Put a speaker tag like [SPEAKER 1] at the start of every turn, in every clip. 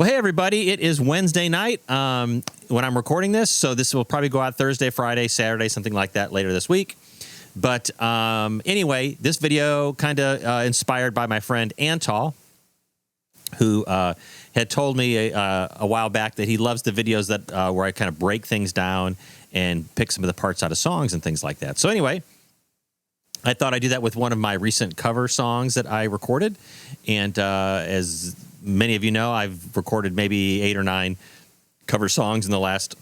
[SPEAKER 1] Well, hey, everybody. It is Wednesday night when I'm recording this, so this will probably go out Thursday, Friday, Saturday, something like that later this week. But anyway, this video kind of inspired by my friend Antal, who had told me a while back that he loves the videos that where I kind of break things down and pick some of the parts out of songs and things like that. So anyway, I thought I'd do that with one of my recent cover songs that I recorded. And as many of you know, I've recorded maybe 8 or 9 cover songs in the last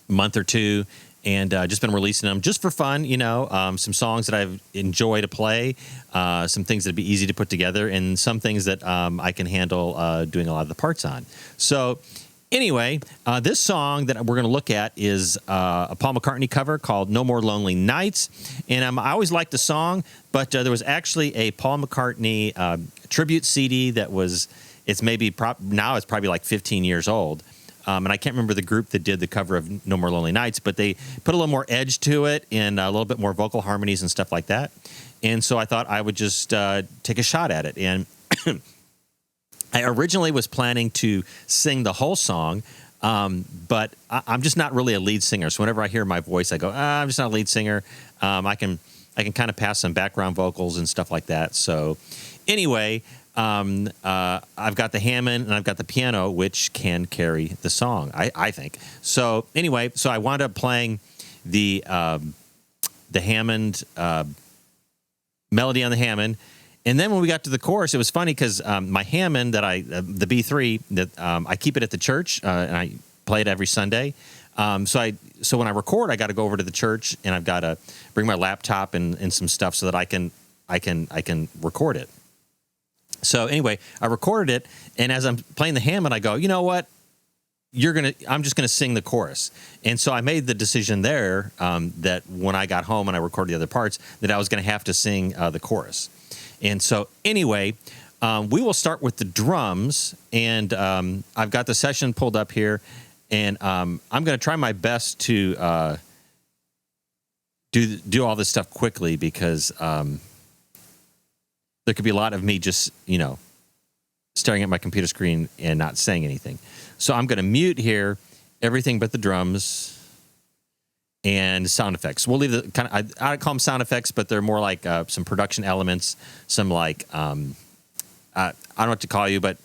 [SPEAKER 1] month or two, and just been releasing them just for fun, you know, some songs that I've enjoyed to play, some things that'd be easy to put together, and some things that I can handle doing a lot of the parts on. So anyway, this song that we're going to look at is a Paul McCartney cover called No More Lonely Nights. And I always liked the song, but there was actually a Paul McCartney tribute CD that was, now it's probably like 15 years old. And I can't remember the group that did the cover of No More Lonely Nights, but they put a little more edge to it and a little bit more vocal harmonies and stuff like that. And so I thought I would just take a shot at it. And I originally was planning to sing the whole song, but I'm just not really a lead singer. So whenever I hear my voice, I go, I'm just not a lead singer. I can kind of pass some background vocals and stuff like that. So anyway, I've got the Hammond and I've got the piano, which can carry the song, I think. So anyway, so I wound up playing the Hammond melody on the Hammond. And then when we got to the chorus, it was funny because my Hammond that the B3 that I keep it at the church and I play it every Sunday. So when I record, I got to go over to the church and I've got to bring my laptop and some stuff so that I can record it. So anyway, I recorded it, and as I'm playing the Hammond, I go, you know what? I'm just gonna sing the chorus. And so I made the decision there that when I got home and I recorded the other parts, that I was gonna have to sing the chorus. And so anyway, we will start with the drums, and I've got the session pulled up here, and I'm gonna try my best to do all this stuff quickly because there could be a lot of me just, you know, staring at my computer screen and not saying anything. So I'm going to mute here everything but the drums and sound effects. We'll leave the kind of, I call them sound effects, but they're more like some production elements, some like, I don't know what to call you, but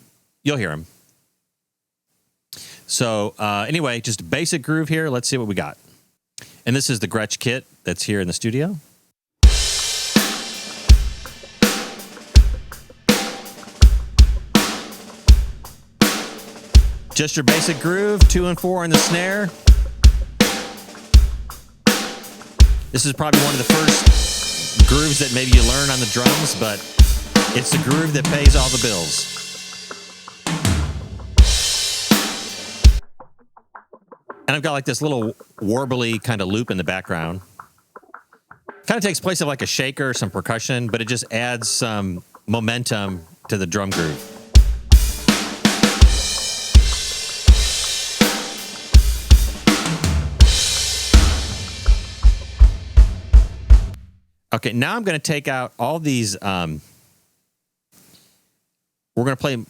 [SPEAKER 1] you'll hear them. So anyway, just a basic groove here. Let's see what we got. And this is the Gretsch kit that's here in the studio. Just your basic groove, 2 and 4 in the snare. This is probably one of the first grooves that maybe you learn on the drums, but it's the groove that pays all the bills. And I've got like this little warbly kind of loop in the background. Kind of takes place of like a shaker, some percussion, but it just adds some momentum to the drum groove. Okay, now I'm going to take out all these. We're going to play. I'm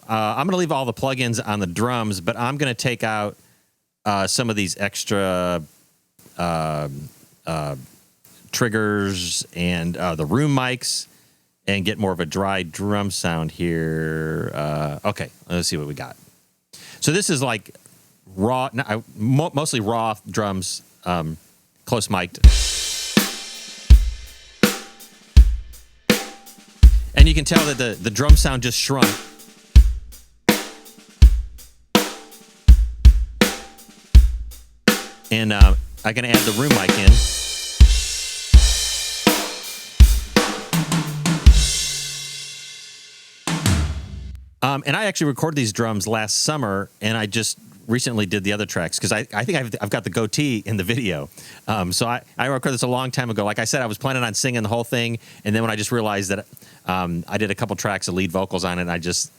[SPEAKER 1] going to leave all the plugins on the drums, but I'm going to take out some of these extra triggers and the room mics and get more of a dry drum sound here. Okay, let's see what we got. So this is like raw, mostly raw drums, close mic'd. And you can tell that the drum sound just shrunk. And I can add the room mic in. And I actually recorded these drums last summer, and I just recently did the other tracks because I think I've got the goatee in the video. So I recorded this a long time ago. Like I said, I was planning on singing the whole thing, and then when I just realized that I did a couple tracks of lead vocals on it, and I just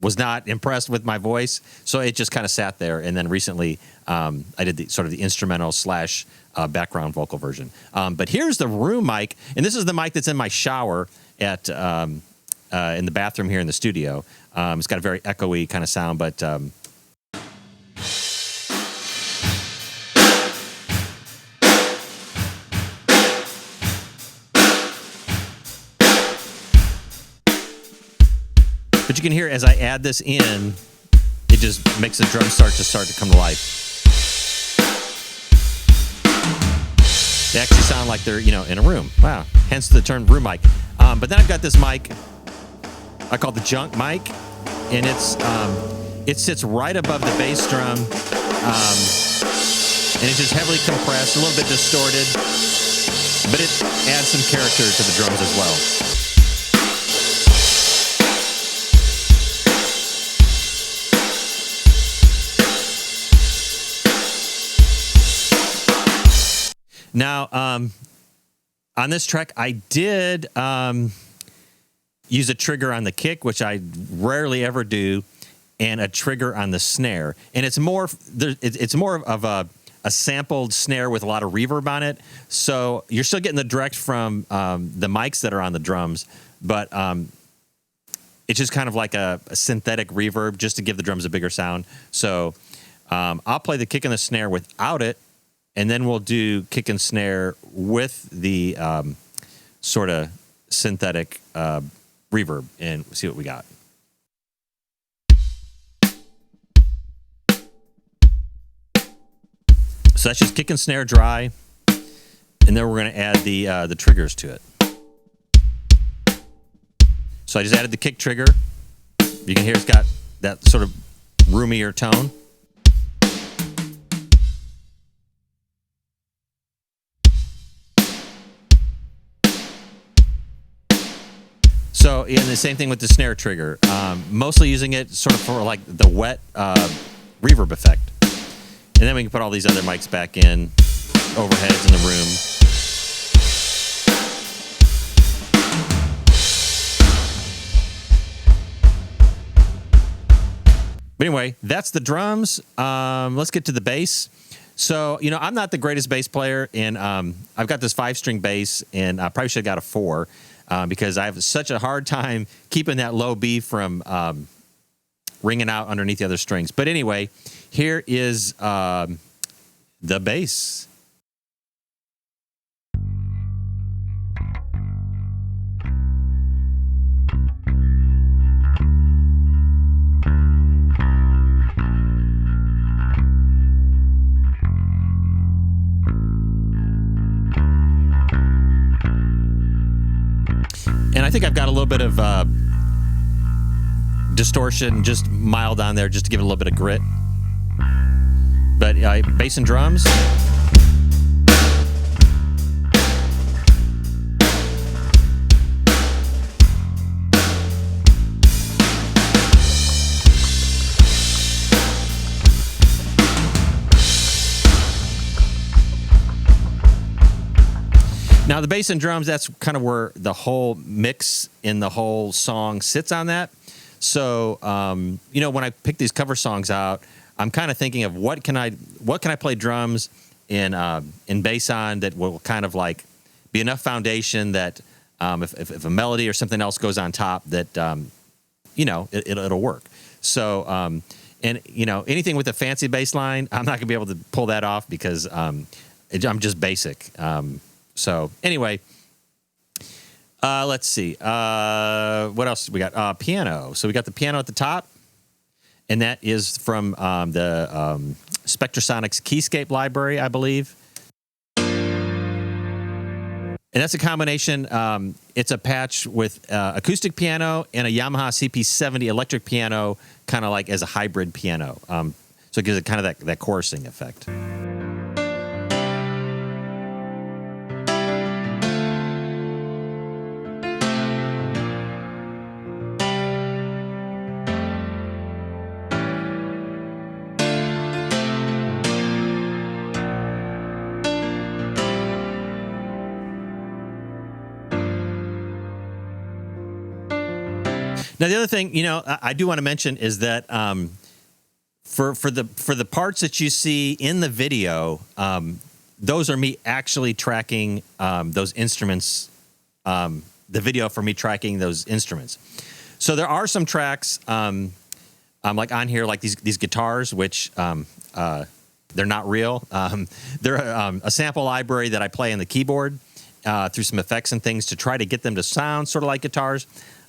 [SPEAKER 1] was not impressed with my voice, so it just kind of sat there. And then recently, I did the instrumental / background vocal version. But here's the room mic, and this is the mic that's in my shower at in the bathroom here in the studio. It's got a very echoey kind of sound, but you can hear as I add this in, it just makes the drums start to come to life. They actually sound like they're, in a room. Wow. Hence the term room mic. But then I've got this mic I call the junk mic, and it sits right above the bass drum, and it's just heavily compressed, a little bit distorted, but it adds some character to the drums as well. Now, on this track, I did use a trigger on the kick, which I rarely ever do, and a trigger on the snare. And it's more of a sampled snare with a lot of reverb on it. So you're still getting the direct from the mics that are on the drums, but it's just kind of like a synthetic reverb just to give the drums a bigger sound. So I'll play the kick and the snare without it, and then we'll do kick and snare with the sort of synthetic reverb and see what we got. So that's just kick and snare dry, and then we're going to add the triggers to it. So I just added the kick trigger. You can hear it's got that sort of roomier tone. So, and the same thing with the snare trigger. Mostly using it sort of for like the wet reverb effect. And then we can put all these other mics back in, overheads in the room. But anyway, that's the drums. Let's get to the bass. So, I'm not the greatest bass player, and I've got this 5-string bass, and I probably should have got a 4. Because I have such a hard time keeping that low B from ringing out underneath the other strings. But anyway, here is the bass. And I think I've got a little bit of distortion, just mild on there, just to give it a little bit of grit. But bass and drums. Now, the bass and drums, that's kind of where the whole mix in the whole song sits on that. So, when I pick these cover songs out, I'm kind of thinking of what can I play drums in bass on that will kind of like be enough foundation that if a melody or something else goes on top, that it'll work. So, anything with a fancy bass line, I'm not gonna be able to pull that off because I'm just basic. So anyway, let's see. What else we got? Piano. So we got the piano at the top, and that is from the Spectrasonics Keyscape library, I believe. And that's a combination. It's a patch with acoustic piano and a Yamaha CP70 electric piano, kind of like as a hybrid piano. So it gives it kind of that chorusing effect. Now, the other thing, I do want to mention is that for the parts that you see in the video, those are me actually tracking those instruments the video for me tracking those instruments. So there are some tracks like on here, like these guitars, which they're not real. They're a sample library that I play on the keyboard through some effects and things to try to get them to sound sort of like guitars.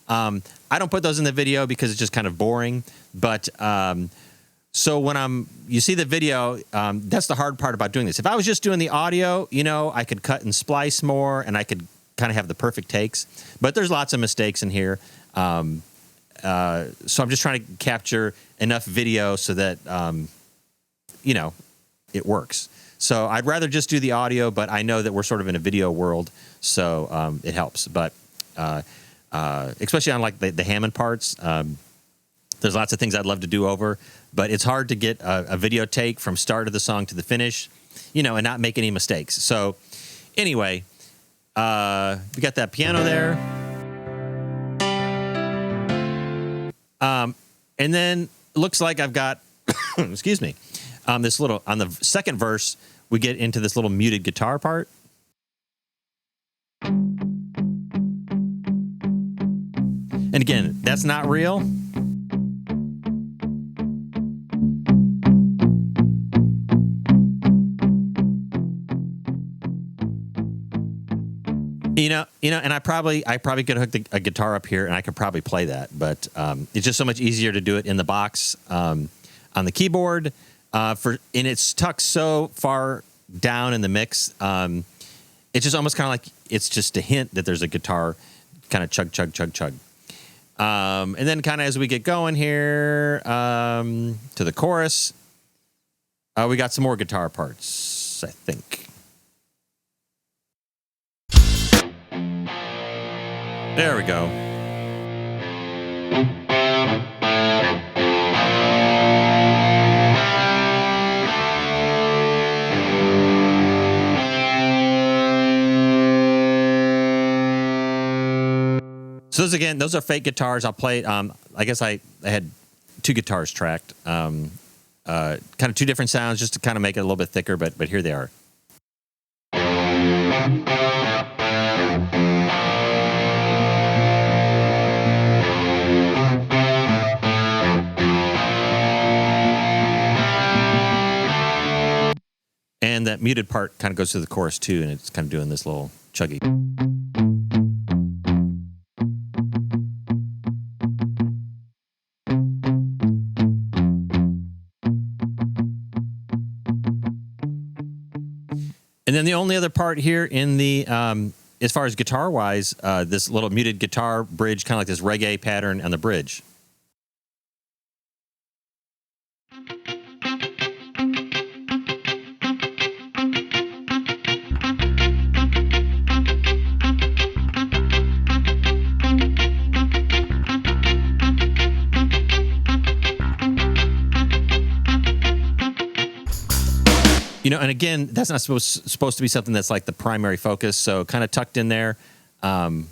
[SPEAKER 1] I don't put those in the video because it's just kind of boring. But so when you see the video, that's the hard part about doing this. If I was just doing the audio, I could cut and splice more, and I could kind of have the perfect takes. But there's lots of mistakes in here. So I'm just trying to capture enough video so that, it works. So I'd rather just do the audio, but I know that we're sort of in a video world, so it helps. But especially on like the Hammond parts, there's lots of things I'd love to do over, but it's hard to get a video take from start of the song to the finish, and not make any mistakes. So anyway, we got that piano there. And then it looks like I've got, excuse me, this little, on the second verse, we get into this little muted guitar part. And again, that's not real. And I probably could hook a guitar up here, and I could probably play that, but it's just so much easier to do it in the box on the keyboard. And it's tucked so far down in the mix, it's just almost kind of like it's just a hint that there's a guitar, kind of chug, chug, chug, chug. And then kind of as we get going here to the chorus, we got some more guitar parts, I think. There we go. So those are fake guitars. I'll play. I guess I had two guitars tracked, kind of two different sounds, just to kind of make it a little bit thicker. But here they are. And that muted part kind of goes through the chorus too, and it's kind of doing this little chuggy. And then the only other part here in the, as far as guitar wise, this little muted guitar bridge, kind of like this reggae pattern on the bridge. And again, that's not supposed to be something that's like the primary focus, so kind of tucked in there. But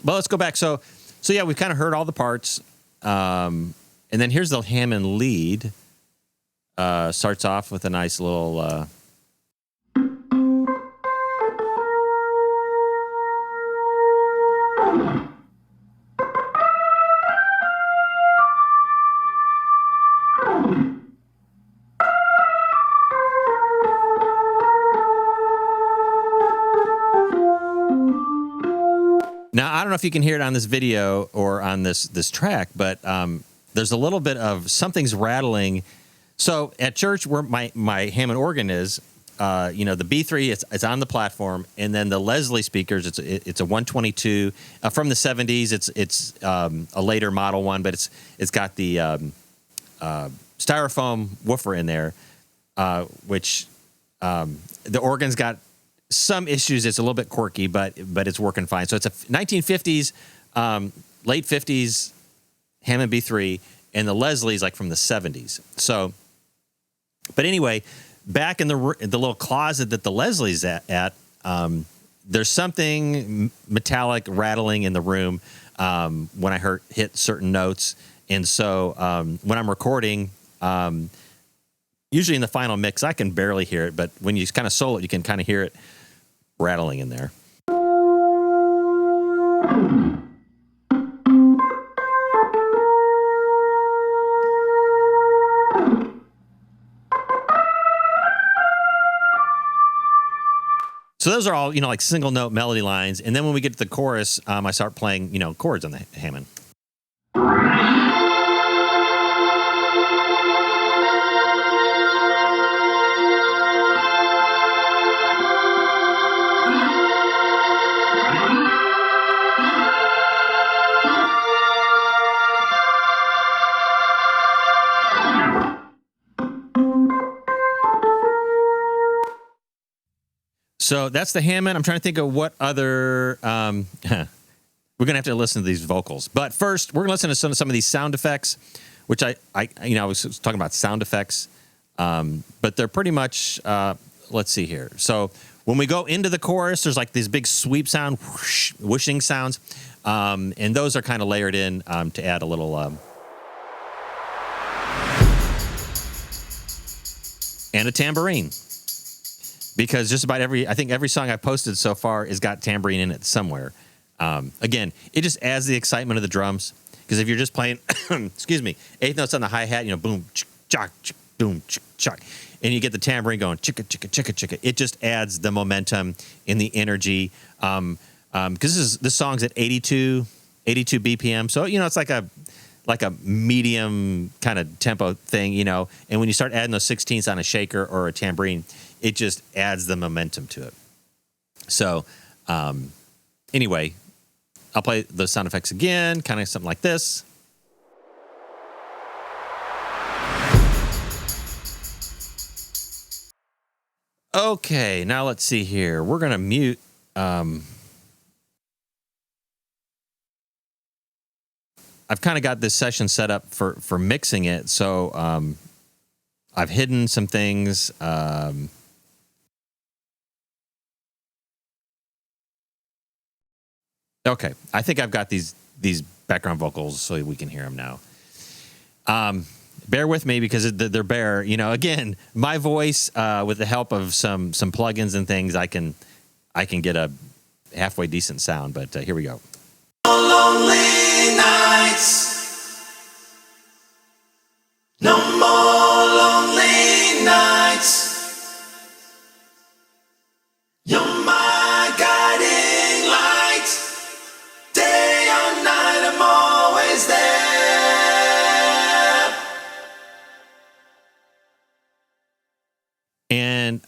[SPEAKER 1] let's go back. So yeah, we've kind of heard all the parts. And then here's the Hammond lead. Starts off with a nice little... Now, I don't know if you can hear it on this video or on this track, but there's a little bit of something's rattling. So at church, where my Hammond organ is, the B3, it's on the platform, and then the Leslie speakers, it's a 122 from the 70s. It's a later model one, but it's got the styrofoam woofer in there, which the organ's got some issues. It's a little bit quirky, but it's working fine. So it's a 1950s, late 50s Hammond B3, and the Leslie's like from the 70s. So, but anyway, back in the little closet that the Leslie's at, there's something metallic rattling in the room when I hit certain notes. And so when I'm recording, usually in the final mix, I can barely hear it, but when you kind of solo it, you can kind of hear it rattling in there. So those are all, like single note melody lines. And then when we get to the chorus, I start playing, chords on the Hammond. So that's the Hammond. I'm trying to think of what other. We're gonna have to listen to these vocals, but first we're gonna listen to some of these sound effects, which I was talking about sound effects, but they're pretty much. Let's see here. So when we go into the chorus, there's like these big sweep sound, whooshing sounds, and those are kind of layered in to add a little. And a tambourine. Because just about every song I've posted so far has got tambourine in it somewhere. Again, it just adds the excitement of the drums. Because if you're just playing, excuse me, eighth notes on the hi-hat, boom, chock, boom, chock, and you get the tambourine going, chicka, chicka, chicka, chicka. It just adds the momentum and the energy. Because this song's at 82 BPM, so it's like a medium kind of tempo thing, and when you start adding those 16ths on a shaker or a tambourine, it just adds the momentum to it. So, anyway, I'll play the sound effects again, kind of something like this. Okay, now let's see here. We're going to mute. I've kind of got this session set up for mixing it, so I've hidden some things. Okay, I think I've got these background vocals so we can hear them now. Bear with me because they're bare. Again, my voice with the help of some plugins and things, I can get a halfway decent sound. But here we go. Lonely nights, no more lonely nights. You're my guiding light, day or night, I'm always there. And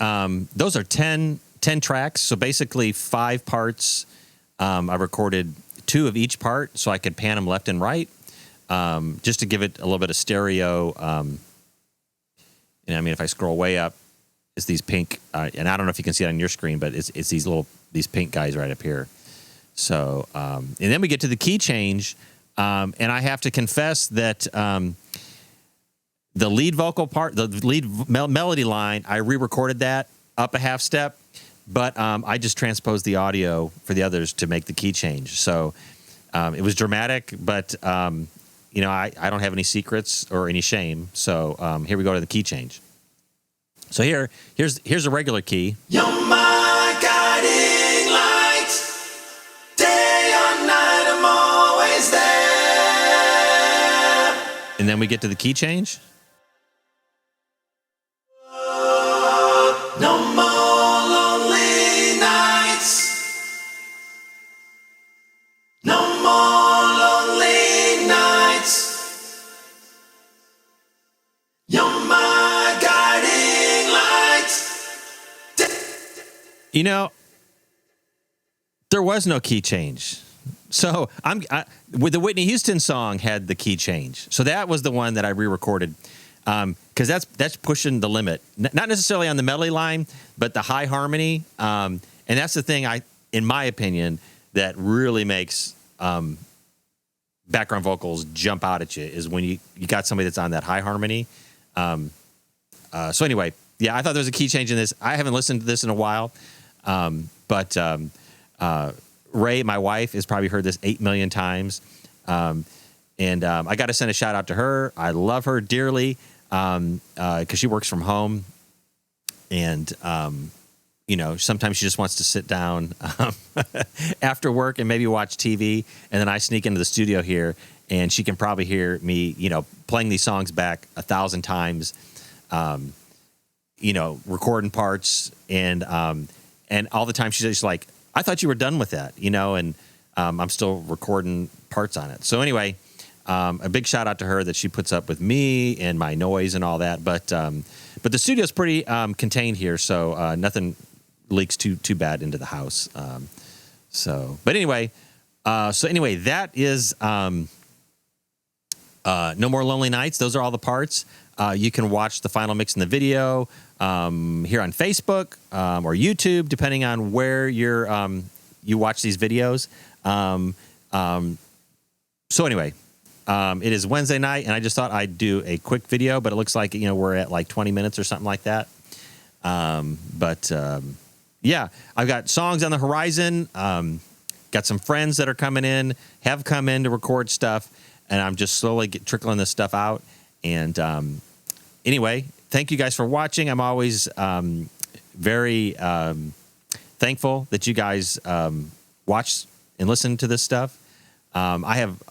[SPEAKER 1] those are 10 tracks, so basically 5 parts. I recorded 2 of each part so I could pan them left and right, just to give it a little bit of stereo. If I scroll way up, it's these pink, and I don't know if you can see it on your screen, but it's these pink guys right up here. So, and then we get to the key change, and I have to confess that the lead vocal part, the lead melody line, I re-recorded that up a half step. But I just transposed the audio for the others to make the key change. So it was dramatic, but, I don't have any secrets or any shame. So here we go to the key change. So here's a regular key. You're my guiding light, day or night, I'm always there. And then we get to the key change. No more. No more lonely nights. You're my guiding light. There was no key change. So with the Whitney Houston song had the key change. So that was the one that I re-recorded. Because that's pushing the limit. Not necessarily on the melody line, but the high harmony. And that's the thing in my opinion, that really makes background vocals jump out at you is when you got somebody that's on that high harmony. So anyway, yeah, I thought there was a key change in this. I haven't listened to this in a while, but Ray, my wife, has probably heard this 8 million times, and I got to send a shout out to her. I love her dearly because she works from home, and sometimes she just wants to sit down after work and maybe watch TV, and then I sneak into the studio here, and she can probably hear me, playing these songs back 1,000 times, recording parts, and And all the time she's just like, I thought you were done with that, and I'm still recording parts on it. So anyway, a big shout out to her that she puts up with me and my noise and all that. But the studio's pretty contained here, so nothing leaks too bad into the house. But anyway, that is No More Lonely Nights. Those are all the parts. You can watch the final mix in the video here on Facebook or YouTube, depending on where you watch these videos. So anyway, it is Wednesday night, and I just thought I'd do a quick video, but it looks like we're at like 20 minutes or something like that. Yeah, I've got songs on the horizon. Got some friends that are coming in, have come in to record stuff, and I'm just slowly trickling this stuff out. And anyway, thank you guys for watching. I'm always very thankful that you guys watch and listen to this stuff. I have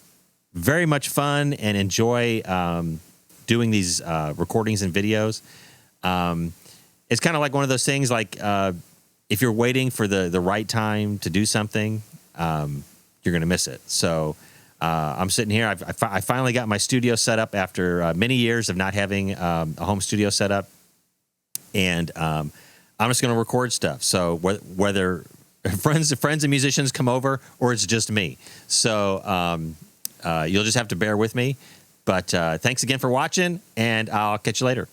[SPEAKER 1] very much fun and enjoy doing these recordings and videos. It's kind of like one of those things, like if you're waiting for the right time to do something, you're going to miss it. So I'm sitting here. I finally got my studio set up after many years of not having a home studio set up. And I'm just going to record stuff. So whether friends and musicians come over or it's just me. So you'll just have to bear with me. But thanks again for watching, and I'll catch you later.